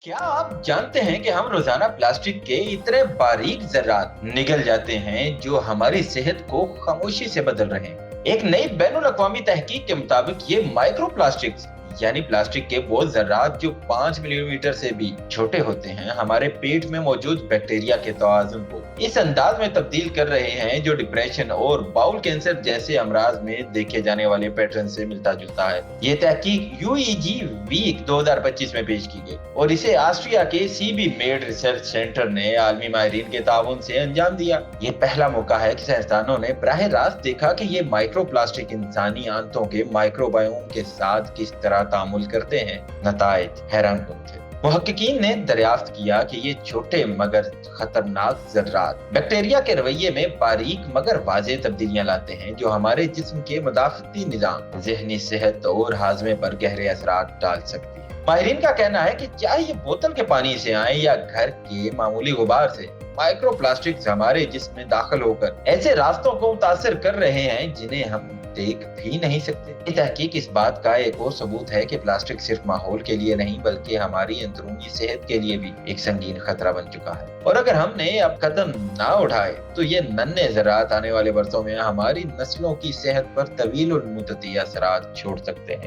क्या आप जानते हैं कि हम रोजाना प्लास्टिक के इतने बारीक ज़र्रात निगल जाते हैं जो हमारी सेहत को खामोशी से बदल रहे हैं। एक नई बैनुल अक़वामी तहकीक के मुताबिक ये माइक्रो प्लास्टिक्स यानी प्लास्टिक के वो ज़र्रात जो 5 मिलीमीटर से भी छोटे होते हैं हमारे पेट में मौजूद बैक्टीरिया के तवाज़ुन को इस अंदाज में तब्दील कर रहे हैं जो डिप्रेशन और बाउल कैंसर जैसे अमराज में देखे जाने वाले पैटर्न से मिलता जुलता है। ये तहकीक यूईजी वीक 2025 में पेश की गई और इसे ऑस्ट्रिया के सीबी मेड रिसर्च सेंटर ने आलमी माहिरीन के ताउन से अंजाम दिया। ये पहला मौका है कि साइंसदानों ने बराह रास्त देखा कि ये माइक्रो प्लास्टिक इंसानी आंतों के माइक्रोबायोम के साथ किस तरह तामुल करते हैं। नताइज हैरान कुन थे। मुहक्किकीन ने दरियाफ्त किया कि ये छोटे मगर खतरनाक ज़र्रात बैक्टीरिया के रवैये में बारीक मगर वाज़ेह तब्दीलियां लाते हैं जो हमारे जिस्म के मदाफ़ती निज़ाम, ज़हनी सेहत और हाज़मे पर गहरे असरात डाल सकती है। माहिरीन का कहना है कि चाहे ये बोतल के पानी से आए या घर के मामूली गुबार से, माइक्रो प्लास्टिक्स हमारे जिस्म में दाखिल होकर ऐसे रास्तों को मुतासिर कर रहे हैं जिन्हें हम देख भी नहीं सकते। ये तहकीक इस बात का एक और सबूत है कि प्लास्टिक सिर्फ माहौल के लिए नहीं बल्कि हमारी अंदरूनी सेहत के लिए भी एक संगीन खतरा बन चुका है। और अगर हमने अब कदम ना उठाए तो ये नन्हे ज़रात आने वाले बरसों में हमारी नस्लों की सेहत पर तवील और मुद्दती असरात छोड़ सकते हैं।